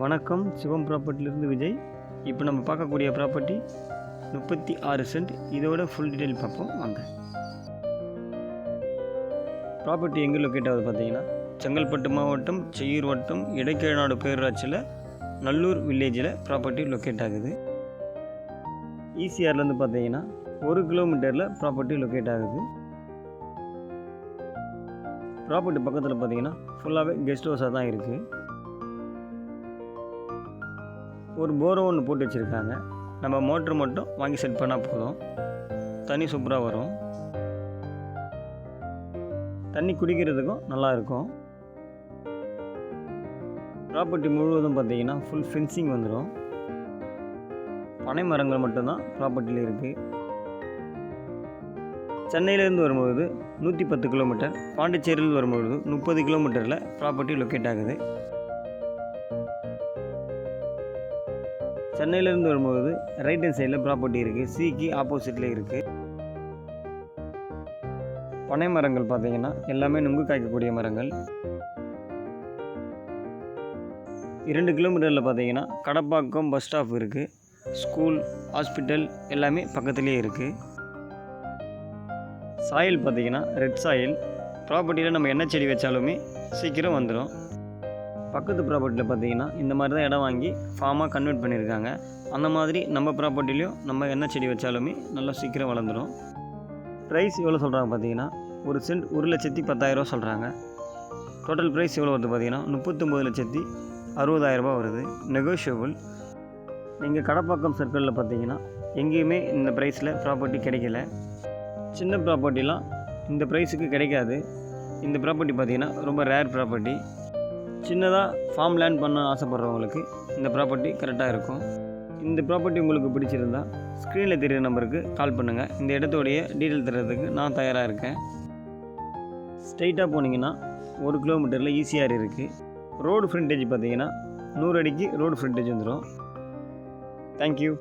வணக்கம், சிவம் ப்ராப்பர்ட்டிலிருந்து விஜய். இப்போ நம்ம பார்க்கக்கூடிய ப்ராப்பர்ட்டி 36 சென்ட். இதோட ஃபுல் டீட்டெயில் பார்ப்போம் வாங்க. ப்ராப்பர்ட்டி எங்கே லொக்கேட் ஆகுது பார்த்தீங்கன்னா, செங்கல்பட்டு மாவட்டம் செய்யூர் வட்டம் இடைக்கேநாடு பேரூராட்சியில் நல்லூர் வில்லேஜில் ப்ராப்பர்ட்டி லொக்கேட் ஆகுது. ஈசிஆர்லேருந்து பார்த்தீங்கன்னா 1 கிலோமீட்டரில் ப்ராப்பர்ட்டி லொக்கேட் ஆகுது. ப்ராப்பர்ட்டி பக்கத்தில் பார்த்தீங்கன்னா ஃபுல்லாகவே கெஸ்ட் ஹவுஸாக தான் இருக்குது. ஒரு போரோ ஒன்று போட்டு வச்சுருக்காங்க. நம்ம மோட்ரு மட்டும் வாங்கி செட் பண்ணால் போதும். தண்ணி சூப்பராக வரும். தண்ணி குடிக்கிறதுக்கும் நல்லாயிருக்கும். ப்ராப்பர்ட்டி முழுவதும் பார்த்தீங்கன்னா ஃபுல் ஃபென்சிங் வந்துடும். பனை மரங்கள் மட்டும்தான் ப்ராப்பர்ட்டியில் இருக்குது. சென்னையிலேருந்து வரும்பொழுது 110 கிலோமீட்டர், பாண்டிச்சேரியில் வரும்பொழுது 30 கிலோமீட்டரில் ப்ராப்பர்ட்டி லொக்கேட் ஆகுது. சென்னையிலேருந்து வரும்போது ரைட் ஹேண்ட் சைடில் ப்ராப்பர்ட்டி இருக்குது. சிக்கு ஆப்போசிட்டில் இருக்குது. பனை மரங்கள் பார்த்தீங்கன்னா எல்லாமே நுங்கு காய்க்கக்கூடிய மரங்கள். 2 கிலோமீட்டரில் பார்த்தீங்கன்னா கடப்பாக்கம் பஸ் ஸ்டாப் இருக்குது. ஸ்கூல், ஹாஸ்பிட்டல் எல்லாமே பக்கத்துலேயே இருக்குது. சாயில் பார்த்தீங்கன்னா ரெட் சாயில். ப்ராப்பர்ட்டியில் நம்ம என்ன செடி வச்சாலுமே சீக்கிரம் வந்துடும். பக்கத்து ப்ராப்பர்ட்டியில் பார்த்தீங்கன்னா இந்த மாதிரி தான் இடம் வாங்கி ஃபார்மாக கன்வெர்ட் பண்ணியிருக்காங்க. அந்த மாதிரி நம்ம ப்ராப்பர்ட்டிலையும் நம்ம என்ன செடி வச்சாலுமே நல்லா சீக்கிரம் வளர்ந்துடும். ப்ரைஸ் எவ்வளோ சொல்கிறாங்க பார்த்தீங்கன்னா, ஒரு சென்ட் 1,10,000 சொல்கிறாங்க. டோட்டல் ப்ரைஸ் எவ்வளோ வருது பார்த்தீங்கன்னா 39,60,000 வருது. நெகோஷியபிள். நீங்கள் கடப்பாக்கம் சர்க்கிளில் பார்த்தீங்கன்னா எங்கேயுமே இந்த ப்ரைஸில் ப்ராப்பர்ட்டி கிடைக்கல. சின்ன ப்ராப்பர்ட்டிலாம் இந்த ப்ரைஸுக்கு கிடைக்காது. இந்த ப்ராப்பர்ட்டி பார்த்தீங்கன்னா ரொம்ப ரேர் ப்ராப்பர்ட்டி. சின்னதாக ஃபார்ம் லேண்ட் பண்ண ஆசைப்படுறவங்களுக்கு இந்த ப்ராப்பர்ட்டி கரெக்டாக இருக்கும். இந்த ப்ராப்பர்ட்டி உங்களுக்கு பிடிச்சிருந்தா ஸ்க்ரீனில் தெரிகிற நம்பருக்கு கால் பண்ணுங்கள். இந்த இடத்துடைய டீட்டெயில் தர்றதுக்கு நான் தயாராக இருக்கேன். ஸ்ட்ரைட்டாக போனீங்கன்னா 1 கிலோமீட்டரில் ஈசிஆர் இருக்குது. ரோடு ஃப்ரண்டேஜ் பார்த்தீங்கன்னா 100 அடிக்கு ரோடு ஃப்ரண்டேஜ் வந்துடும். தேங்க்யூ.